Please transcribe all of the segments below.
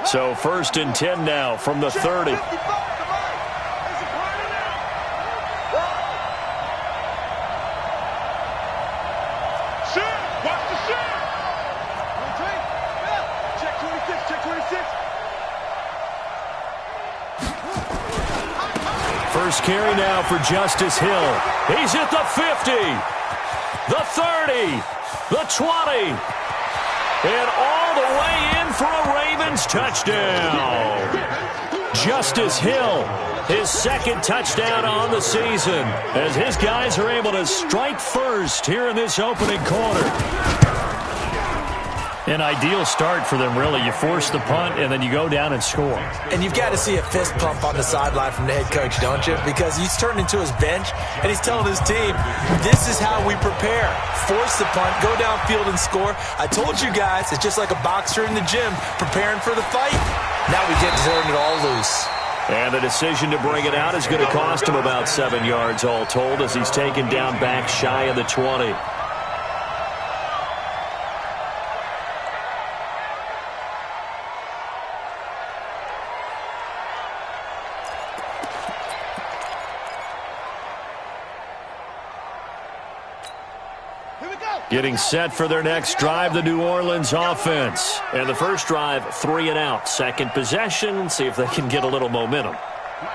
So 1st and 10 now from the 30. First carry now for Justice Hill. He's at the 50, the 30, the 20, and all the way in for a Ravens touchdown. Justice Hill, his 2nd touchdown on the season, as his guys are able to strike first here in this opening quarter. An ideal start for them, really. You force the punt, and then you go down and score. And you've got to see a fist pump on the sideline from the head coach, don't you? Because he's turned into his bench, and he's telling his team, this is how we prepare. Force the punt, go downfield and score. I told you guys, it's just like a boxer in the gym preparing for the fight. Now we get to turn it all loose. And the decision to bring it out is going to cost him about 7 yards all told, as he's taken down back shy of the 20. Getting set for their next drive, the New Orleans offense. And the first drive, 3 and out. Second possession, see if they can get a little momentum.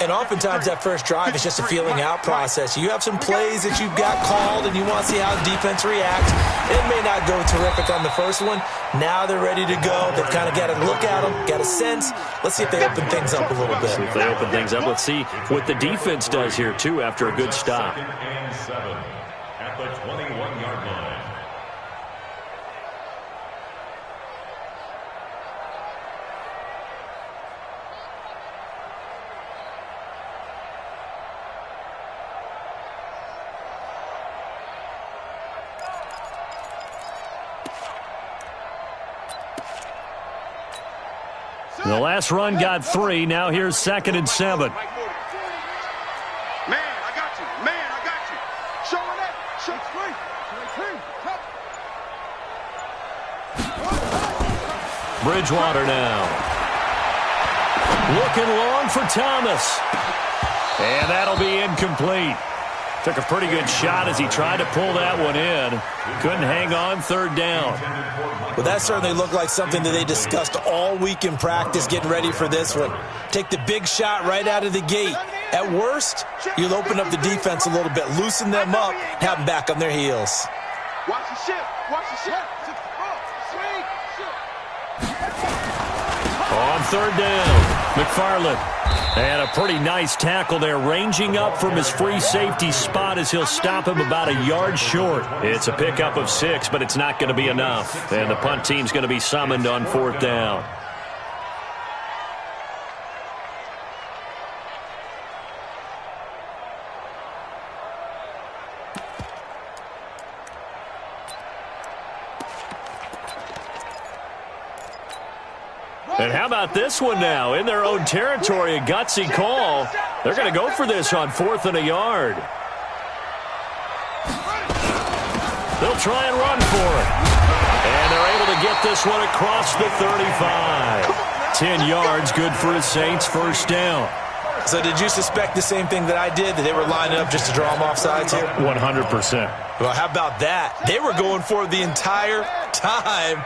And oftentimes that first drive is just a feeling out process. You have some plays that you've got called and you want to see how the defense reacts. It may not go terrific on the first one. Now they're ready to go. They've kind of got to look at them, got a sense. Let's see if they open things up a little bit. See if they open things up. Let's see what the defense does here, too, after a good stop. 2nd and 7 at the 21-yard line. The last run got 3. Now here's 2nd and 7. Man, I got you. Man, I got you. Show it up. Show free. Bridgewater now. Looking long for Thomas. And that'll be incomplete. Took a pretty good shot as he tried to pull that one in. Couldn't hang on, 3rd down. Well, that certainly looked like something that they discussed all week in practice, getting ready for this one. Take the big shot right out of the gate. At worst, you'll open up the defense a little bit, loosen them up, have them back on their heels. Watch the ship. Watch the ship. On 3rd down, McFarland. And a pretty nice tackle there, ranging up from his free safety spot as he'll stop him about a yard short. It's a pickup of 6, but it's not going to be enough. And the punt team's going to be summoned on 4th down. And how about this one now? In their own territory, a gutsy call. They're going to go for this on 4th and a yard. They'll try and run for it. And they're able to get this one across the 35. 10 yards, good for the Saints, 1st down. So did you suspect the same thing that I did, that they were lining up just to draw them off sides here? 100%. Well, how about that? They were going for it the entire time.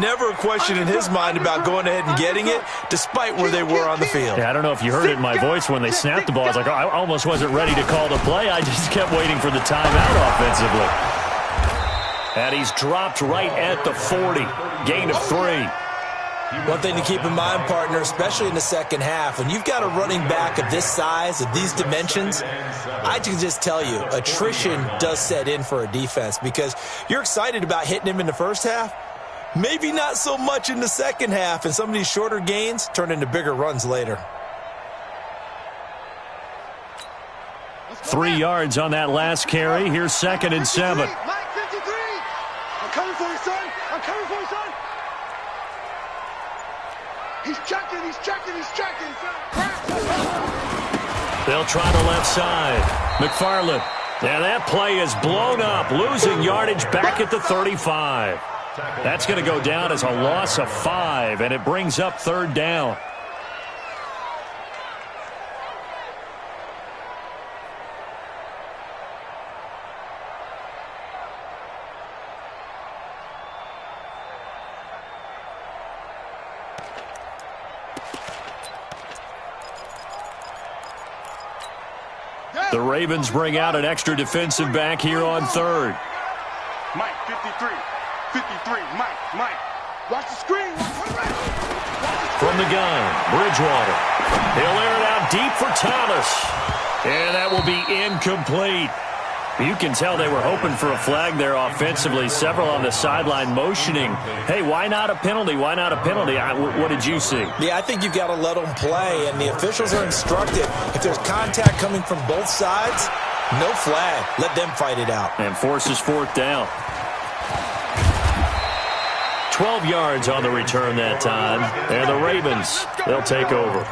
Never a question in his mind about going ahead and getting it, despite where they were on the field. Yeah, I don't know if you heard it in my voice when they snapped the ball. I was like, oh, I almost wasn't ready to call the play. I just kept waiting for the timeout offensively. And he's dropped right at the 40. Gain of 3. One thing to keep in mind, partner, especially in the second half, when you've got a running back of this size, of these dimensions, I can just tell you, attrition does set in for a defense because you're excited about hitting him in the first half, maybe not so much in the second half, and some of these shorter gains turn into bigger runs later. 3 yards on that last carry. Here's 2nd and 7. Mike 53. I'm coming for you, son. I'm coming for you, son. He's checking, he's checking, he's checking. They'll try the left side. McFarland. Yeah, that play is blown up, losing yardage back at the 35. That's going to go down as a loss of 5, and it brings up 3rd down. The Ravens bring out an extra defensive back here on 3rd. Mike, 53. 53. Mike. Watch the screen. From the gun, Bridgewater. He'll air it out deep for Thomas. And that will be incomplete. You can tell they were hoping for a flag there offensively. Several on the sideline motioning, hey, why not a penalty? Why not a penalty? What did you see? Yeah, I think you've got to let them play, and the officials are instructed. If there's contact coming from both sides, no flag. Let them fight it out. And forces 4th down. 12 yards on the return that time. And the Ravens, they'll take over.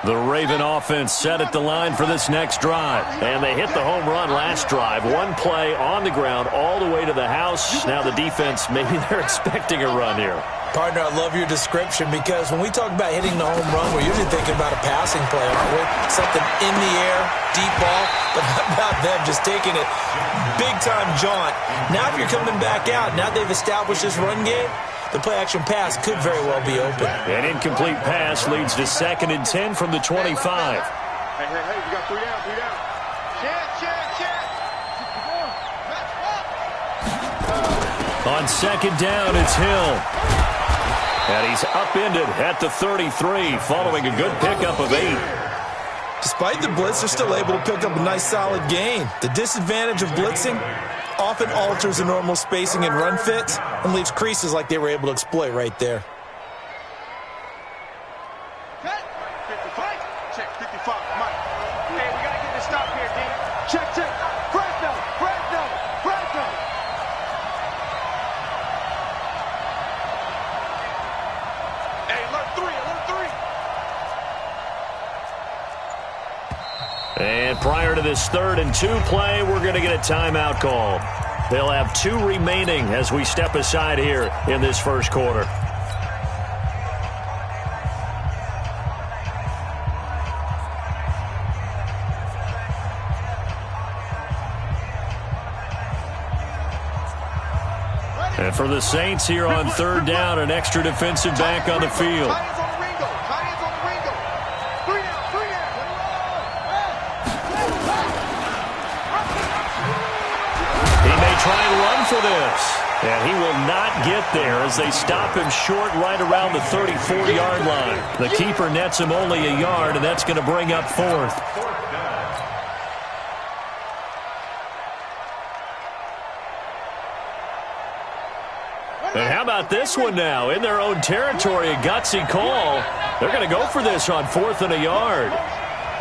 The Raven offense set at the line for this next drive. And they hit the home run last drive. One play on the ground all the way to the house. Now the defense, maybe they're expecting a run here. Partner, I love your description because when we talk about hitting the home run, we're usually thinking about a passing play, aren't we? Something in the air, deep ball. But how about them just taking it big-time jaunt? Now if you're coming back out, now they've established this run game, the play-action pass could very well be open. An incomplete pass leads to 2nd and 10 from the 25. Hey, you got 3 down, 3 down. Check. On 2nd down, it's Hill. And he's upended at the 33, following a good pickup of 8. Despite the blitz, they're still able to pick up a nice, solid gain. The disadvantage of blitzing often alters the normal spacing and run fits and leaves creases like they were able to exploit right there. Check, 55, Mike. Hey, we got to get this stop here, D. Check. Fresno. Hey, alert 3. And prior to this 3rd and 2 play, we're going to get a timeout call. They'll have 2 remaining as we step aside here in this first quarter. And for the Saints here on 3rd down, an extra defensive back on the field. Try and run for this. And he will not get there as they stop him short right around the 34-yard line. The keeper nets him only a yard, and that's going to bring up 4th. And how about this one now? In their own territory, a gutsy call. They're going to go for this on 4th and a yard.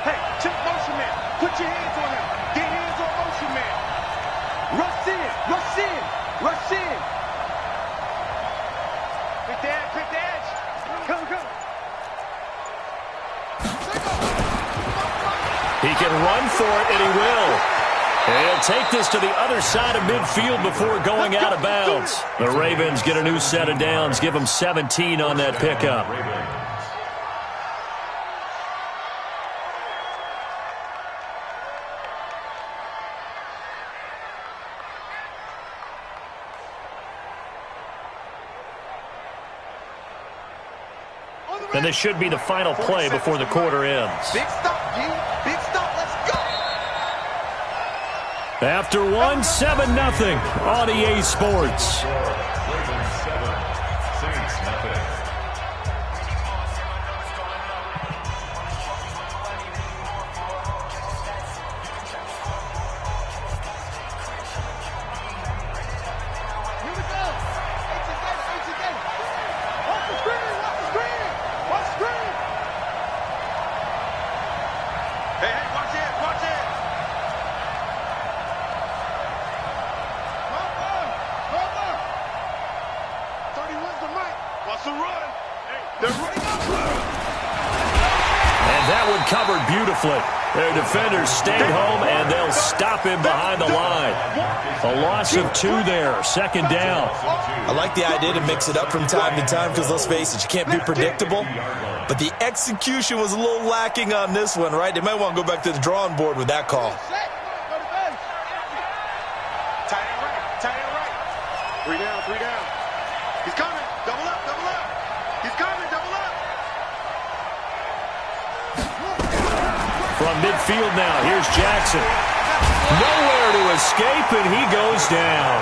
Hey, check motion man. Put your hands on him. Get hands on motion man. Rush in. Quick dash. Come. He can run for it, and he will. And he'll take this to the other side of midfield before going out of bounds. The Ravens get a new set of downs, give them 17 on that pickup. And this should be the final play before the quarter ends. Big stop, G. Big stop. Let's go. After 1, 7-0 on EA Sports. That one covered beautifully. Their defenders stayed home, and they'll stop him behind the line. A loss of 2 there, 2nd down. I like the idea to mix it up from time to time because, let's face it, you can't be predictable. But the execution was a little lacking on this one, right? They might want to go back to the drawing board with that call. Tight end right. 3 down, 3 down. He's coming. Double up, double up. He's coming, double up. From midfield now, here's Jackson. Nowhere to escape, and he goes down.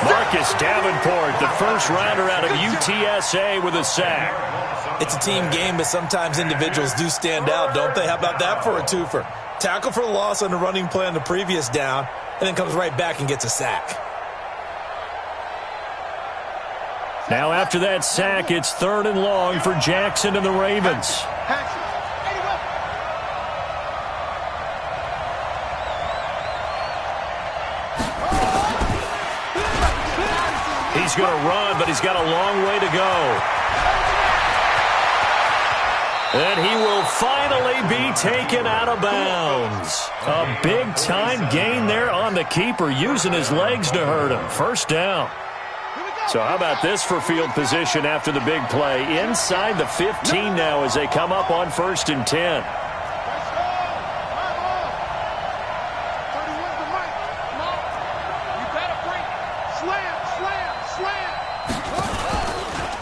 Marcus Davenport, the first rounder out of UTSA with a sack. It's a team game, but sometimes individuals do stand out, don't they? How about that for a twofer? Tackle for loss on the running play on the previous down, and then comes right back and gets a sack. Now after that sack, it's 3rd and long for Jackson and the Ravens. He's going to run, but he's got a long way to go. And he will finally be taken out of bounds. A big-time gain there on the keeper, using his legs to hurt him. 1st down. So how about this for field position after the big play? Inside the 15 now as they come up on 1st and 10.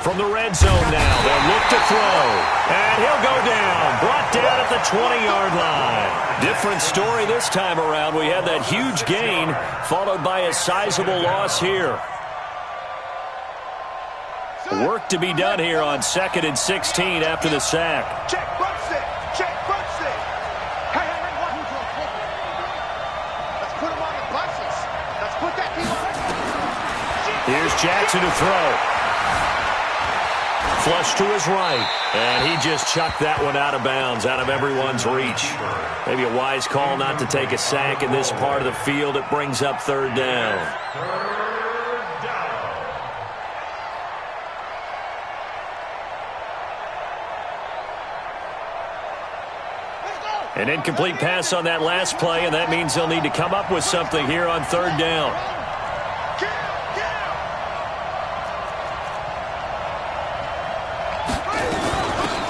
From the red zone now, they'll look to throw. And he'll go down, brought down at the 20-yard line. Different story this time around. We had that huge gain, followed by a sizable loss here. Work to be done here on 2nd and 16 after the sack. Check, front stick. Check, front stick. Hey, what? Let's put him on the buses. Let's put that team on. Here's Jackson to throw. Flush to his right, and he just chucked that one out of bounds, out of everyone's reach. Maybe a wise call not to take a sack in this part of the field. It brings up 3rd down. An incomplete pass on that last play, and that means they'll need to come up with something here on 3rd down.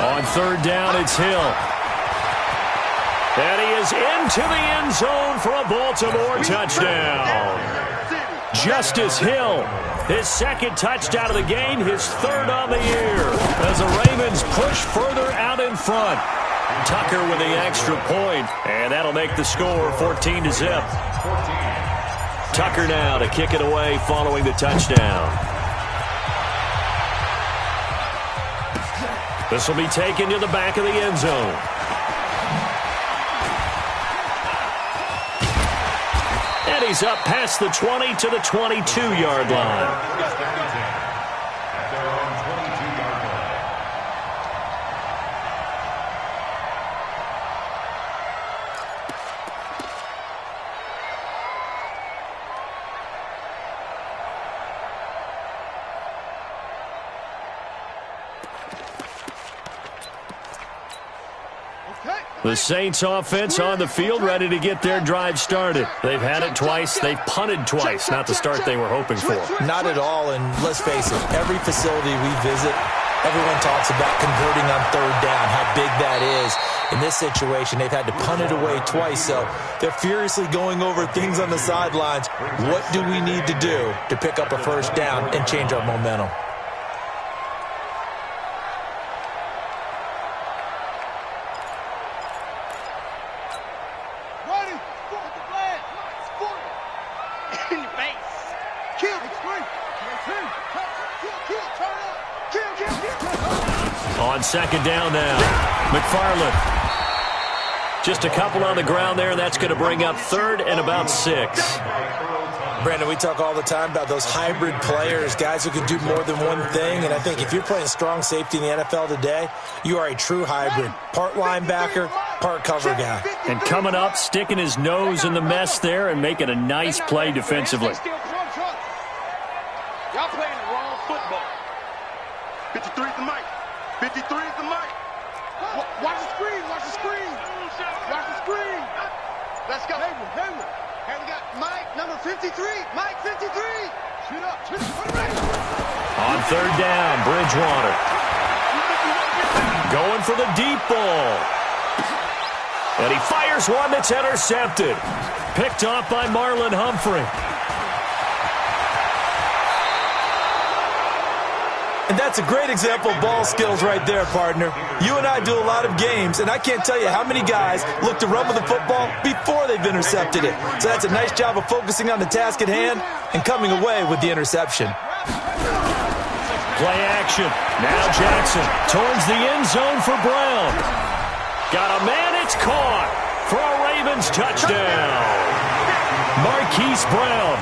On 3rd down, it's Hill. And he is into the end zone for a Baltimore touchdown. Justice Hill, his 2nd touchdown of the game, his 3rd on the year, as the Ravens push further out in front. Tucker with the extra point, and that'll make the score 14-0. Tucker now to kick it away following the touchdown. This will be taken to the back of the end zone. And he's up past the 20 to the 22-yard line. The Saints offense on the field, ready to get their drive started. They've had it twice. They've punted twice. Not the start they were hoping for. Not at all, and let's face it, every facility we visit, everyone talks about converting on 3rd down, how big that is. In this situation, they've had to punt it away twice, so they're furiously going over things on the sidelines. What do we need to do to pick up a 1st down and change our momentum? On 2nd down now, McFarland. Just a couple on the ground there, and that's going to bring up 3rd and about 6. Brandon, we talk all the time about those hybrid players, guys who can do more than one thing, and I think if you're playing strong safety in the NFL today, you are a true hybrid. Part linebacker, part cover guy. And coming up, sticking his nose in the mess there and making a nice play defensively. Y'all playing the wrong football. 53 is the mic. 53 is the mic. Watch the screen. Watch the screen. Let's go. Hey, we got Mike, number 53. Mike, 53. Shoot up. On third down, Bridgewater. Going for the deep ball. And he fires one that's intercepted. Picked off by Marlon Humphrey. And that's a great example of ball skills right there, partner. You and I do a lot of games, and I can't tell you how many guys look to run with the football before they've intercepted it. So that's a nice job of focusing on the task at hand and coming away with the interception. Play action. Now Jackson towards the end zone for Brown. Got a man, it's caught for a Ravens touchdown. Marquise Brown,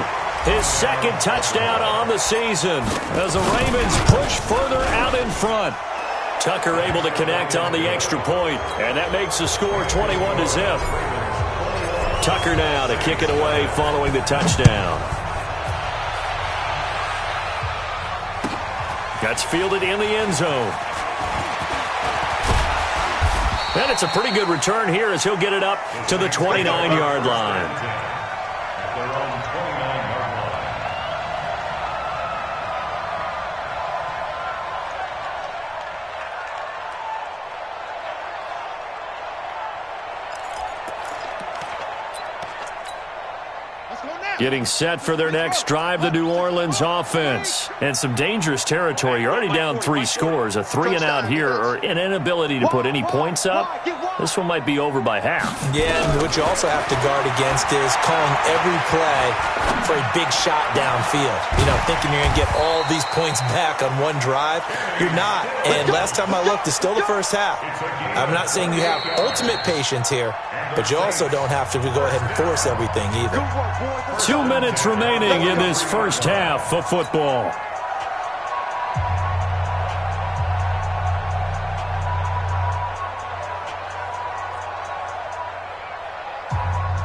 his second touchdown on the season as the Ravens push further out in front. Tucker able to connect on the extra point, and that makes the score 21-0. Tucker now to kick it away following the touchdown. That's fielded in the end zone. And it's a pretty good return here as he'll get it up to the 29-yard line. Getting set for their next drive, the New Orleans offense. And some dangerous territory. You're already down 3 scores. A 3-and-out here or an inability to put any points up. This one might be over by half. Yeah, and what you also have to guard against is calling every play for a big shot downfield. You know, thinking you're going to get all these points back on one drive. You're not. And last time I looked, it's still the first half. I'm not saying you have ultimate patience here, but you also don't have to go ahead and force everything either. 2 minutes remaining in this first half of football.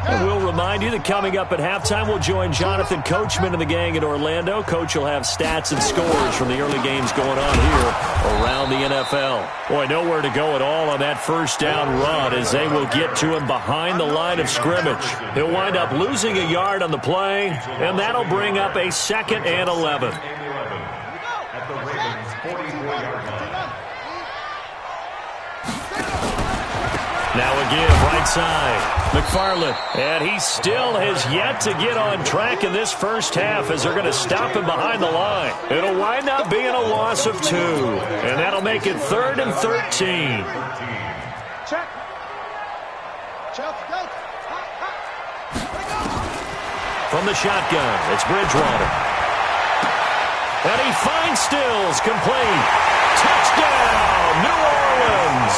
And we'll remind you that coming up at halftime, we'll join Jonathan Coachman and the gang in Orlando. Coach will have stats and scores from the early games going on here around the NFL. Boy, nowhere to go at all on that first down run as they will get to him behind the line of scrimmage. He'll wind up losing a yard on the play, and that'll bring up a 2nd and 11. Now again, right side. McFarland, and he still has yet to get on track in this first half as they're going to stop him behind the line. It'll wind up being a loss of 2, and that'll make it 3rd and 13. Check. Go. From the shotgun, it's Bridgewater. And he finds Stills, complete. Touchdown, New Orleans.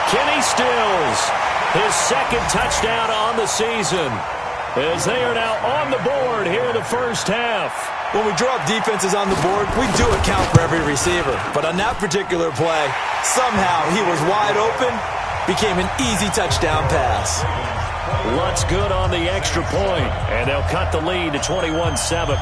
Kenny Stills, his 2nd touchdown on the season, as they are now on the board here in the first half. When we draw up defenses on the board, we do account for every receiver. But on that particular play, somehow he was wide open, became an easy touchdown pass. Lutz good on the extra point, and they'll cut the lead to 21-7.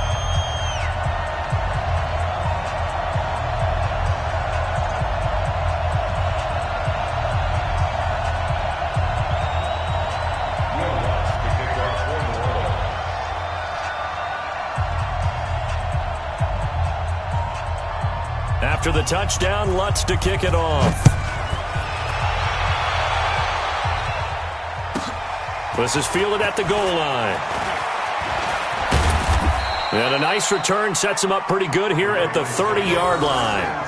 After the touchdown, Lutz to kick it off. This is fielded at the goal line. And a nice return sets him up pretty good here at the 30-yard line.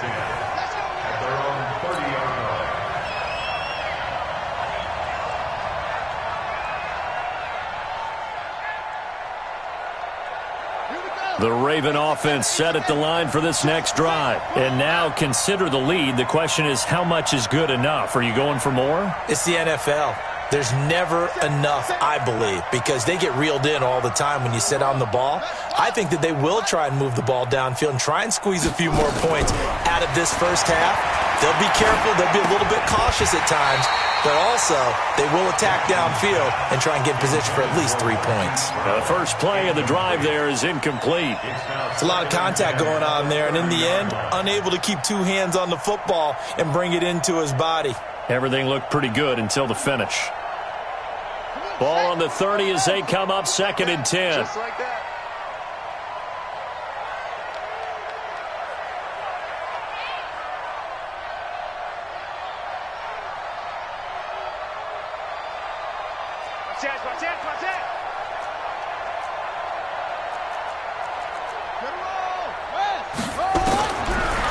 The Raven offense set at the line for this next drive. And now consider the lead. The question is, how much is good enough? Are you going for more? It's the NFL. There's never enough, I believe, because they get reeled in all the time when you sit on the ball. I think that they will try and move the ball downfield and try and squeeze a few more points out of this first half. They'll be careful. They'll be a little bit cautious at times, but also they will attack downfield and try and get in position for at least 3 points. The first play of the drive there is incomplete. It's a lot of contact going on there, and in the end, unable to keep 2 hands on the football and bring it into his body. Everything looked pretty good until the finish. Ball on the 30 as they come up 2nd and 10. Just like that. Watch it.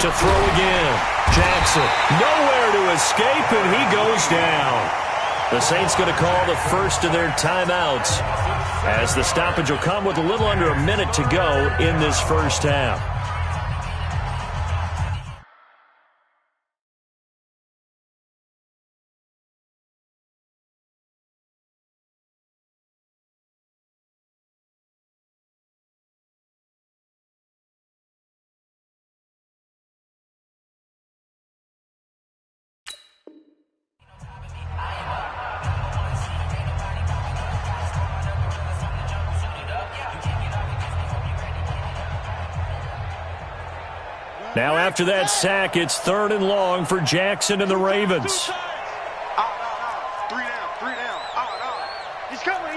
To throw again. Jackson nowhere to escape, and he goes down. The Saints going to call the first of their timeouts as the stoppage will come with a little under a minute to go in this first half. Now after that sack, it's 3rd and long for Jackson and the Ravens. Out. 3 down. Out. He's coming.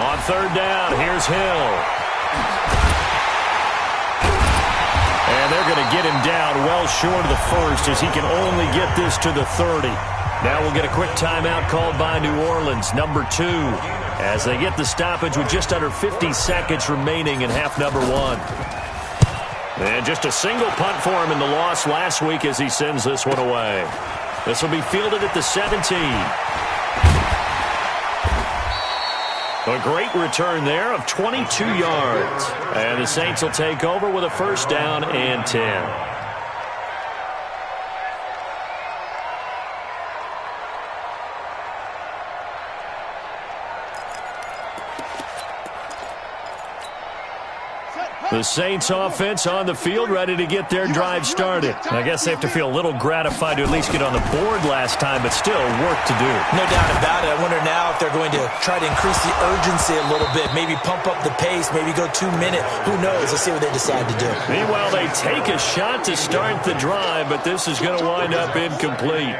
On 3rd down, here's Hill. And they're going to get him down well short of the first as he can only get this to the 30. Now we'll get a quick timeout called by New Orleans, number 2, as they get the stoppage with just under 50 seconds remaining in half number 1. And just a single punt for him in the loss last week as he sends this one away. This will be fielded at the 17. A great return there of 22 yards. And the Saints will take over with a 1st down and 10. The Saints offense on the field, ready to get their drive started. I guess they have to feel a little gratified to at least get on the board last time, but still work to do. No doubt about it. I wonder now if they're going to try to increase the urgency a little bit, maybe pump up the pace, maybe go 2 minutes. Who knows? Let's see what they decide to do. Meanwhile, they take a shot to start the drive, but this is going to wind up incomplete.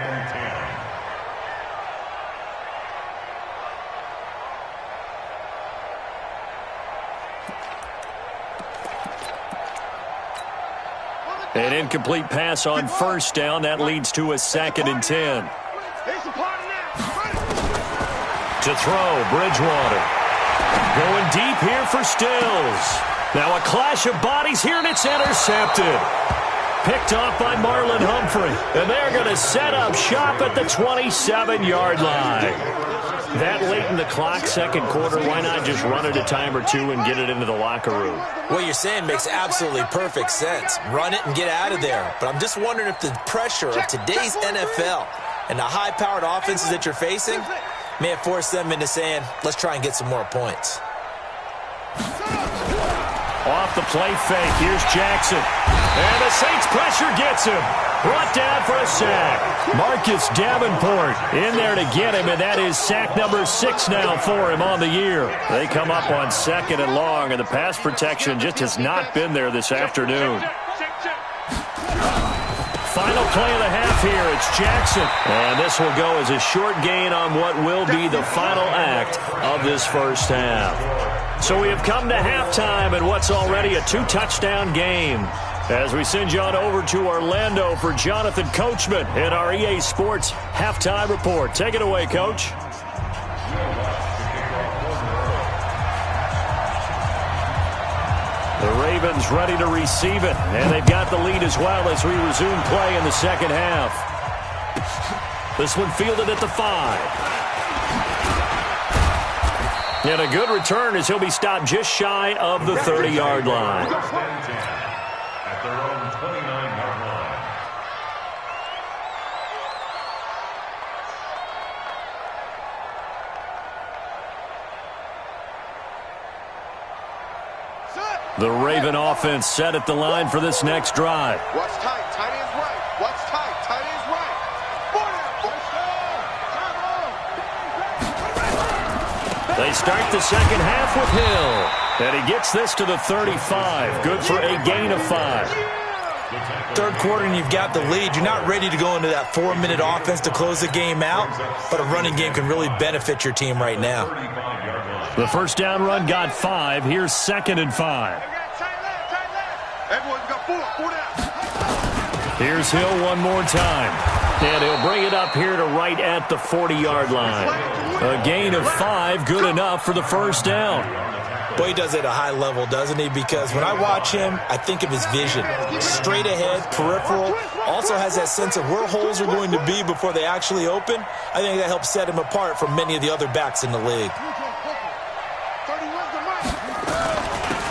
An incomplete pass on 1st down. That leads to a 2nd and 10. To throw, Bridgewater. Going deep here for Stills. Now a clash of bodies here, and it's intercepted. Picked off by Marlon Humphrey. And they're going to set up shop at the 27-yard line. That late in the clock, 2nd quarter, why not just run it a time or 2 and get it into the locker room? What you're saying makes absolutely perfect sense. Run it and get out of there. But I'm just wondering if the pressure of today's NFL and the high-powered offenses that you're facing may have forced them into saying, let's try and get some more points. Off the play fake, here's Jackson. And the Saints pressure gets him. Brought down for a sack. Marcus Davenport in there to get him, and that is sack number 6 now for him on the year. They come up on 2nd and long, and the pass protection just has not been there this afternoon. Final play of the half here, it's Jackson. And this will go as a short gain on what will be the final act of this first half. So we have come to halftime in what's already a 2-touchdown game. As we send you on over to Orlando for Jonathan Coachman in our EA Sports Halftime Report. Take it away, Coach. The Ravens ready to receive it, and they've got the lead as well as we resume play in the 2nd half. This one fielded at the 5. And a good return as he'll be stopped just shy of the 30-yard line. At their own 29-yard line. The Raven offense set at the line for this next drive. Watch tight. Tight end's right. Watch tight. Tight end's right. They start the 2nd half with Hill. And he gets this to the 35. Good for a gain of 5. Third quarter and you've got the lead. You're not ready to go into that 4-minute offense to close the game out, but a running game can really benefit your team right now. The first down run got 5. Here's 2nd and 5. Everyone's got 4 down. Here's Hill one more time. And he'll bring it up here to right at the 40-yard line. A gain of 5, good enough for the first down. Boy, he does it at a high level, doesn't he? Because when I watch him, I think of his vision. Straight ahead, peripheral, also has that sense of where holes are going to be before they actually open. I think that helps set him apart from many of the other backs in the league.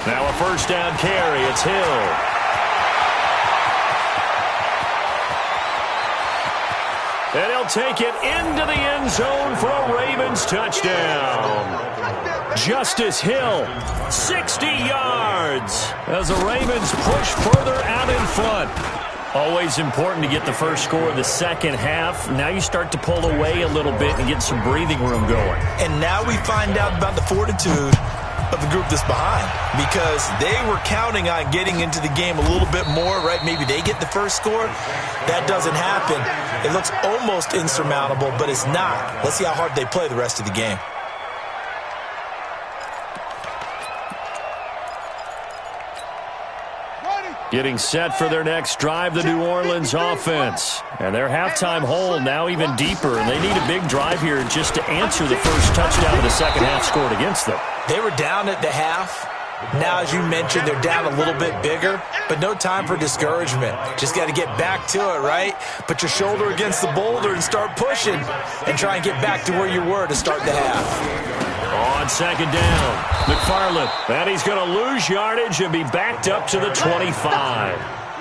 Now a first down carry. It's Hill. And he'll take it into the end zone for a Ravens touchdown. Justice Hill, 60 yards as the Ravens push further out in front. Always important to get the first score of the second half. Now you start to pull away a little bit and get some breathing room going. And now we find out about the fortitude of the group that's behind, because they were counting on getting into the game a little bit more, right? Maybe they get the first score. That doesn't happen. It looks almost insurmountable, but it's not. Let's see how hard they play the rest of the game. Getting set for their next drive, the New Orleans offense. And their halftime hole now even deeper, and they need a big drive here just to answer the first touchdown of the second half scored against them. They were down at the half. Now, as you mentioned, they're down a little bit bigger, but no time for discouragement. Just got to get back to it, right? Put your shoulder against the boulder and start pushing and try and get back to where you were to start the half. On second down, McFarland. And he's going to lose yardage and be backed up to the 25.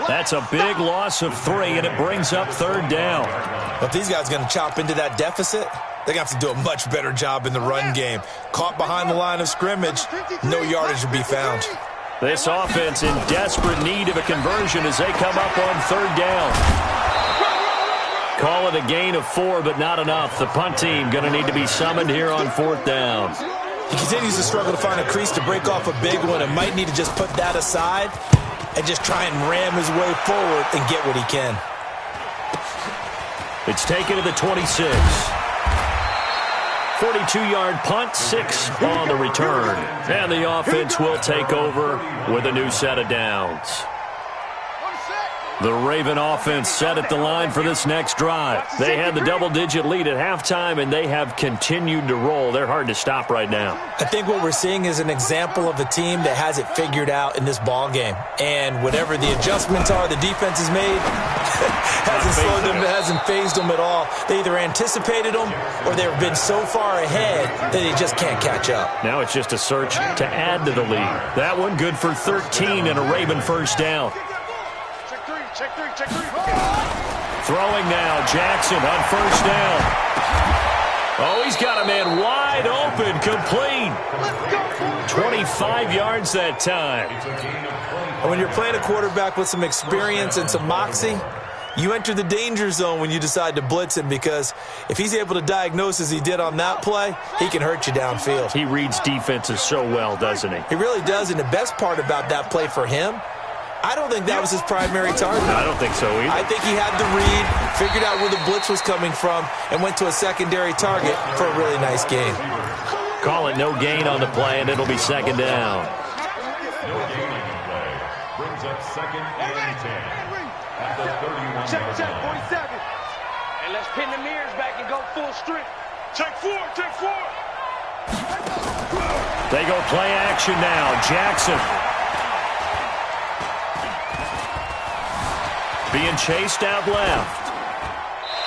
That's a big loss of 3, and it brings up third down. But if these guys are going to chop into that deficit, they're going to have to do a much better job in the run game. Caught behind the line of scrimmage, no yardage will be found. This offense in desperate need of a conversion as they come up on third down. Call it a gain of 4, but not enough. The punt team going to need to be summoned here on fourth down. He continues to struggle to find a crease to break off a big one and might need to just put that aside and just try and ram his way forward and get what he can. It's taken to the 26. 42-yard punt, 6 on the return. And the offense will take over with a new set of downs. The Raven offense set at the line for this next drive. They had the double-digit lead at halftime, and they have continued to roll. They're hard to stop right now. I think what we're seeing is an example of a team that has it figured out in this ball game. And whatever the adjustments are the defense has made, hasn't slowed them, hasn't phased them at all. They either anticipated them or they've been so far ahead that they just can't catch up. Now it's just a search to add to the lead. That one good for 13 and a Raven first down. Check three. Throwing now, Jackson on first down. Oh, he's got a man wide open, complete. 25 yards that time. And when you're playing a quarterback with some experience and some moxie, you enter the danger zone when you decide to blitz him, because if he's able to diagnose as he did on that play, he can hurt you downfield. He reads defenses so well, doesn't he? He really does, and the best part about that play for him, I don't think that was his primary target. I don't think so either. I think he had the read, figured out where the blitz was coming from, and went to a secondary target for a really nice gain. Call it no gain on the play, and it'll be second down. No gain on the play. Brings up 2nd and 10. At the 31. Check 47. And let's pin the mirrors back and go full strip. Check 4. They go play action now. Jackson being chased out left.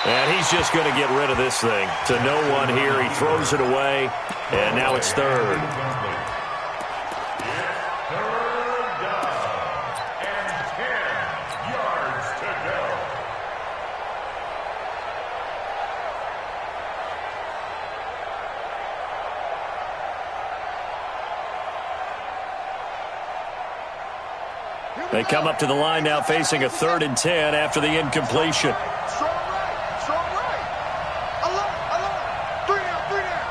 And he's just going to get rid of this thing. To no one here. He throws it away. And now it's third. Third down. And 10 yards to go. They come up to the line now facing a 3rd and 10 after the incompletion. Strong right. Alert. 3 down.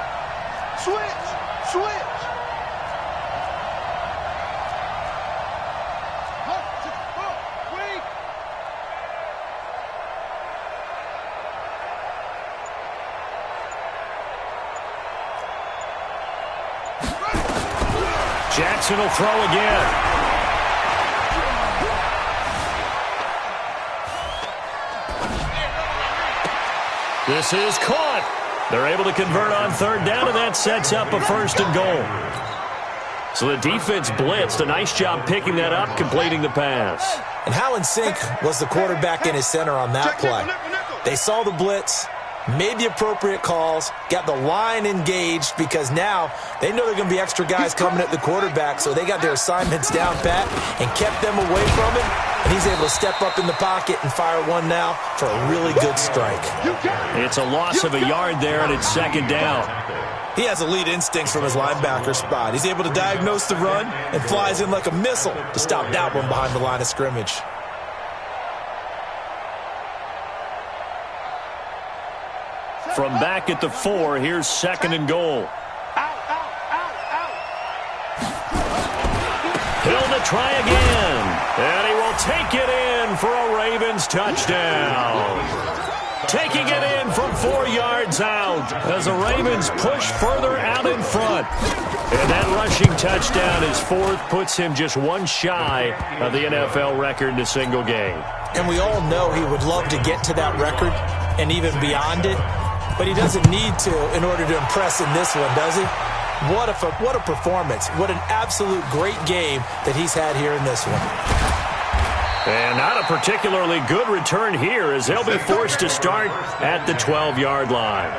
Switch. Jackson will throw again. This is caught. They're able to convert on third down, and that sets up a 1st and goal. So the defense blitzed. A nice job picking that up, completing the pass. And how in sync was the quarterback and his center on that play? They saw the blitz, made the appropriate calls, got the line engaged because now they know they're going to be extra guys coming at the quarterback, so they got their assignments down pat and kept them away from him, and he's able to step up in the pocket and fire one now for a really good strike. It's a loss of a yard there, and it's 2nd down. He has elite instincts from his linebacker spot. He's able to diagnose the run and flies in like a missile to stop that one behind the line of scrimmage. From back at the 4, here's 2nd and goal. Hill to try again, and he will take it in for a Ravens touchdown. Taking it in from 4 yards out as the Ravens push further out in front. And that rushing touchdown, his 4th, puts him just one shy of the NFL record in a single game. And we all know he would love to get to that record and even beyond it, but he doesn't need to in order to impress in this one, does he? What a performance. What an absolute great game that he's had here in this one. And not a particularly good return here as they'll be forced to start at the 12-yard line.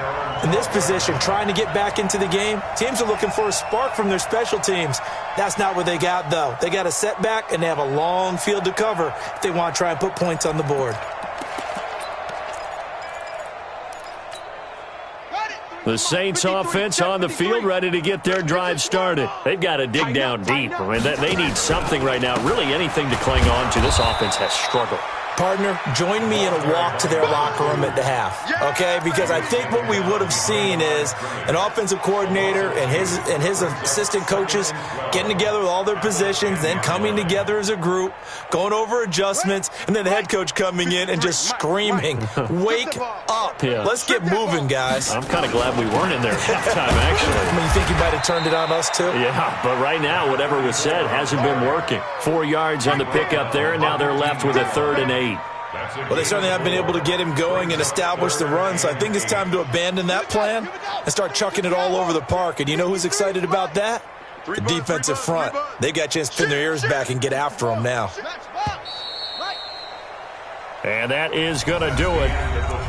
In this position, trying to get back into the game, teams are looking for a spark from their special teams. That's not what they got, though. They got a setback, and they have a long field to cover if they want to try and put points on the board. The Saints offense on the field ready to get their drive started. They've got to dig down deep. I mean, they need something right now, really anything to cling on to. This offense has struggled. Partner, join me in a walk to their locker room at the half, okay? Because I think what we would have seen is an offensive coordinator and his assistant coaches getting together with all their positions, then coming together as a group, going over adjustments, and then the head coach coming in and just screaming, "Wake up. Yeah. Let's get moving, guys." I'm kind of glad we weren't in there at halftime, actually. I mean, you think he might have turned it on us, too? Yeah, but right now, whatever was said hasn't been working. 4 yards on the pickup there, and now they're left with a 3rd and 8. Well, they certainly have been able to get him going and establish the run, so I think it's time to abandon that plan and start chucking it all over the park. And you know who's excited about that? The defensive front. They got a chance to pin their ears back and get after him now. And that is going to do it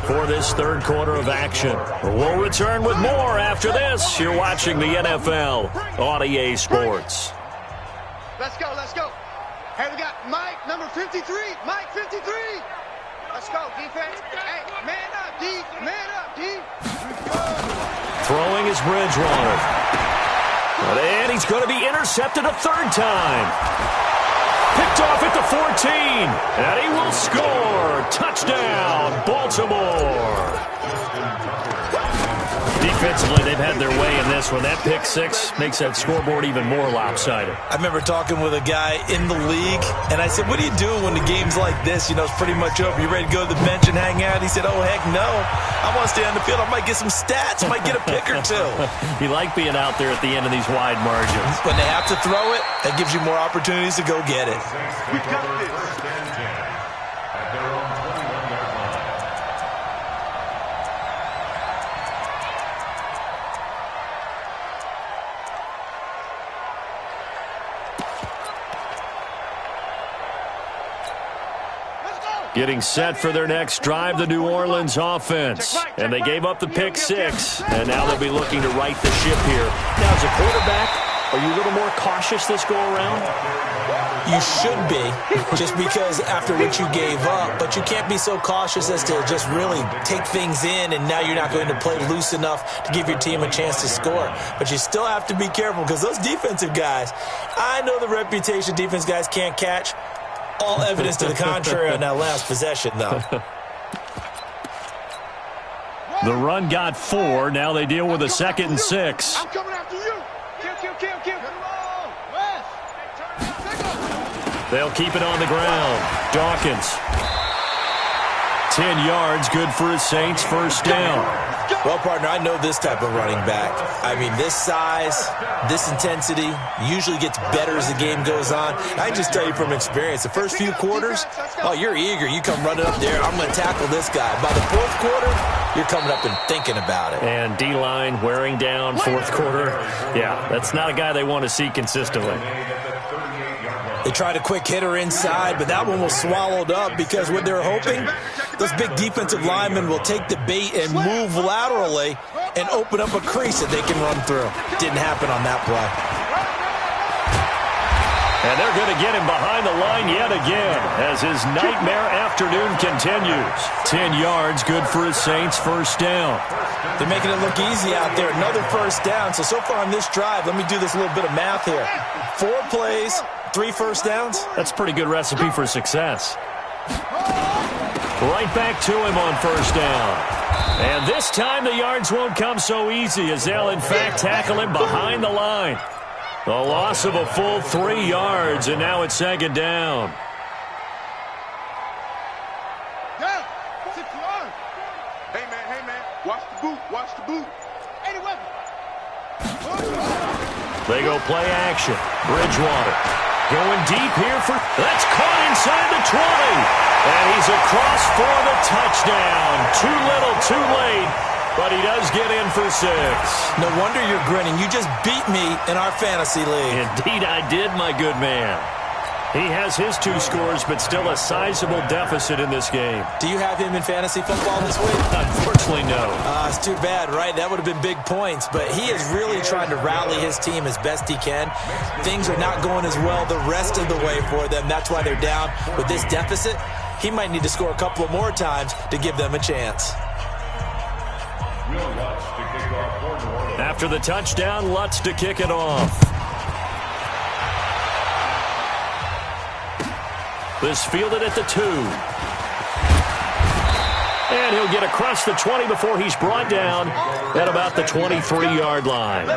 for this 3rd quarter of action. We'll return with more after this. You're watching the NFL on EA Sports. Let's go, let's go. Hey, we got Mike, number 53. Mike, 53. Let's go, defense. Hey, man up, D. Man up, D. Throwing is Bridgewater. And he's going to be intercepted a 3rd time. Picked off at the 14. And he will score. Touchdown, Baltimore. Defensively, they've had their way in this one. That pick 6 makes that scoreboard even more lopsided. I remember talking with a guy in the league, and I said, "What do you do when the game's like this? You know, it's pretty much over. You ready to go to the bench and hang out?" He said, "Oh, heck no. I want to stay on the field. I might get some stats. I might get a pick or 2. You like being out there at the end of these wide margins. When they have to throw it, that gives you more opportunities to go get it. We got this. At their own 21-yard line. Getting set for their next drive, the New Orleans offense. And they gave up the pick 6, and now they'll be looking to right the ship here. Now, as a quarterback, are you a little more cautious this go-around? You should be, just because after what you gave up, but you can't be so cautious as to just really take things in, and now you're not going to play loose enough to give your team a chance to score. But you still have to be careful, because those defensive guys, I know the reputation defense guys can't catch. All evidence to the contrary on that last possession, though. The run got 4. Now they deal with a 2nd and 6. I'm coming after you. Kill. They'll keep it on the ground. Dawkins. 10 yards, good for his Saints, first down. Well, partner, I know this type of running back. I mean, this size, this intensity usually gets better as the game goes on. I can just tell you from experience, the first few quarters, oh, you're eager. You come running up there, I'm going to tackle this guy. By the fourth quarter, you're coming up and thinking about it. And D-line wearing down fourth quarter. Yeah, that's not a guy they want to see consistently. They tried a quick hitter inside, but that one was swallowed up because what they're hoping, those big defensive linemen will take the bait and move laterally and open up a crease that they can run through. Didn't happen on that play. And they're going to get him behind the line yet again as his nightmare afternoon continues. 10 yards, good for his Saints, first down. They're making it look easy out there. Another first down. So far on this drive, let me do this little bit of math here. 4 plays, 3 first downs. That's a pretty good recipe for success. Right back to him on first down. And this time the yards won't come so easy as they'll in fact tackle him behind the line. A loss of a full 3 yards, and now it's second down. Hey, man, watch the boot. They go play action. Bridgewater going deep here for... That's caught inside the 20. And he's across for the touchdown. Too little, too late. But he does get in for 6. No wonder you're grinning. You just beat me in our fantasy league. Indeed I did, my good man. He has his 2 scores, but still a sizable deficit in this game. Do you have him in fantasy football this week? Unfortunately, no. It's too bad, right? That would have been big points. But he is really trying to rally his team as best he can. Things are not going as well the rest of the way for them. That's why they're down with this deficit. He might need to score a couple of more times to give them a chance. After the touchdown, Lutz to kick it off. This fielded at the 2. And he'll get across the 20 before he's brought down at about the 23-yard line.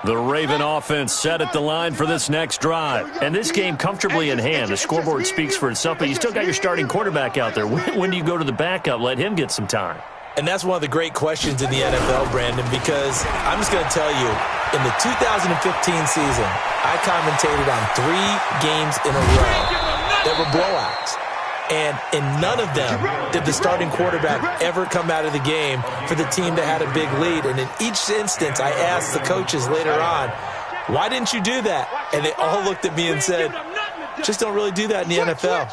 The Raven offense set at the line for this next drive. And this game comfortably in hand. The scoreboard speaks for itself, but you still got your starting quarterback out there. When do you go to the backup? Let him get some time. And that's one of the great questions in the NFL, Brandon, because I'm just going to tell you, in the 2015 season, I commentated on 3 games in a row that were blowouts. And in none of them did the starting quarterback ever come out of the game for the team that had a big lead. And in each instance, I asked the coaches later on, why didn't you do that? And they all looked at me and said, just don't really do that in the NFL.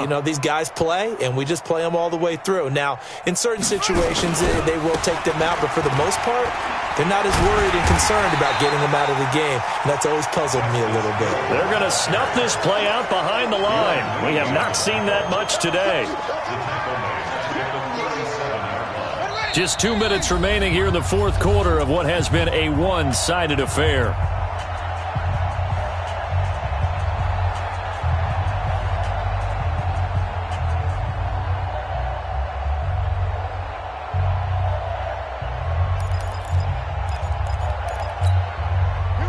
You know, these guys play, and we just play them all the way through. Now, in certain situations, they will take them out, but for the most part, they're not as worried and concerned about getting them out of the game. And that's always puzzled me a little bit. They're going to snuff this play out behind the line. We have not seen that much today. Just 2 minutes remaining here in the fourth quarter of what has been a one-sided affair.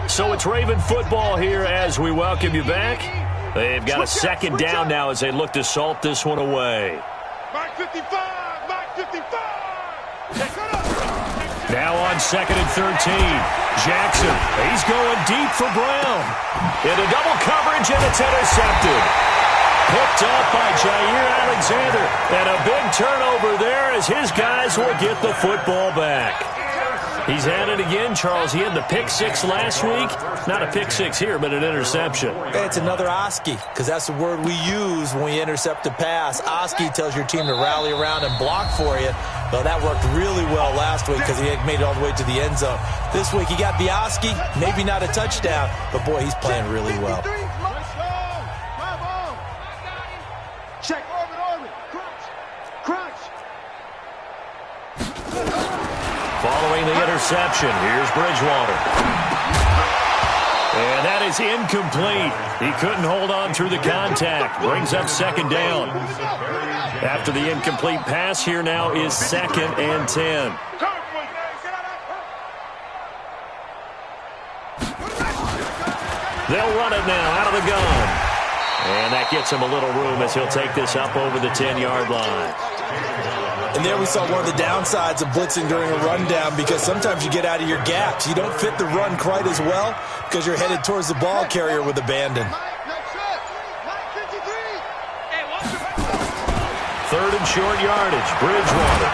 So it's Raven football here as we welcome you back. They've got a second down now as they look to salt this one away. Mike 55! Mike 55! Now on 2nd and 13. Jackson, he's going deep for Brown. Into double coverage, and it's intercepted. Picked up by Jair Alexander. And a big turnover there as his guys will get the football back. He's had it again, Charles. He had the pick 6 last week. Not a pick 6 here, but an interception. It's another Oski, because that's the word we use when we intercept a pass. Oski tells your team to rally around and block for you. Well, that worked really well last week because he had made it all the way to the end zone. This week he got the Oski, maybe not a touchdown, but boy, he's playing really well. Check, orbit, crunch. Following the interception, here's Bridgewater. And that is incomplete. He couldn't hold on through the contact. Brings up second down. After the incomplete pass, here now is 2nd and 10. They'll run it now out of the gun. And that gets him a little room as he'll take this up over the 10-yard line. And there we saw one of the downsides of blitzing during a rundown, because sometimes you get out of your gaps. You don't fit the run quite as well because you're headed towards the ball carrier with abandon. Third and short yardage, Bridgewater.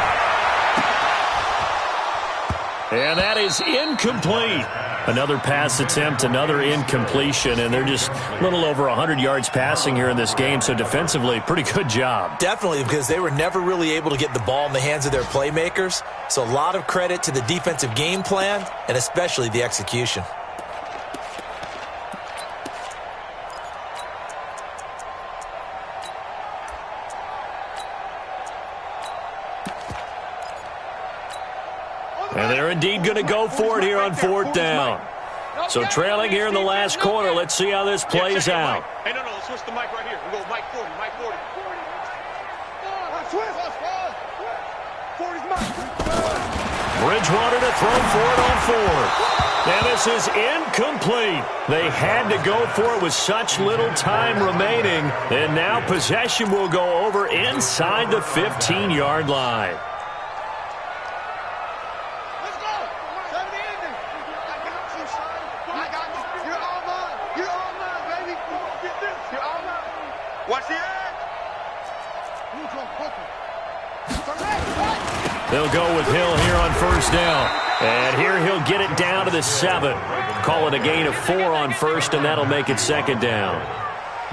And that is incomplete. Another pass attempt, another incompletion, and they're just a little over 100 yards passing here in this game, so defensively, pretty good job. Definitely, because they were never really able to get the ball in the hands of their playmakers, so a lot of credit to the defensive game plan, and especially the execution. And they're indeed going to go for it here on fourth down. So trailing here in the last quarter. Let's see how this plays out. Hey, no, let's switch the mic right here. We go Mike 40, Mike 40. 40's Mike. Bridgewater to throw for it on fourth. And this is incomplete. They had to go for it with such little time remaining. And now possession will go over inside the 15-yard line. They'll go with Hill here on first down. And here he'll get it down to the 7. Call it a gain of 4 on first, and that'll make it second down.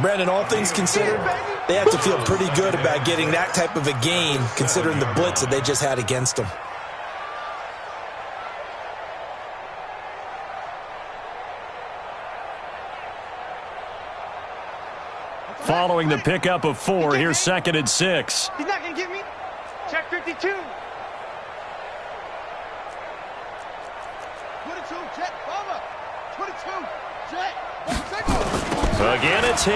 Brandon, all things considered, they have to feel pretty good about getting that type of a gain, considering the blitz that they just had against them. Following the pickup of 4, here's second and 6. He's not going to get me. Check 52. 22, check, bomber. 22, check. Again, it's Hill.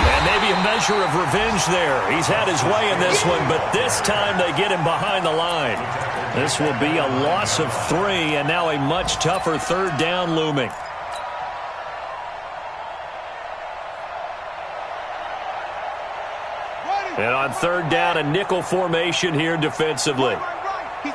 And maybe a measure of revenge there. He's had his way in this one, but this time they get him behind the line. This will be a loss of 3, and now a much tougher third down looming. And on third down, a nickel formation here defensively. He's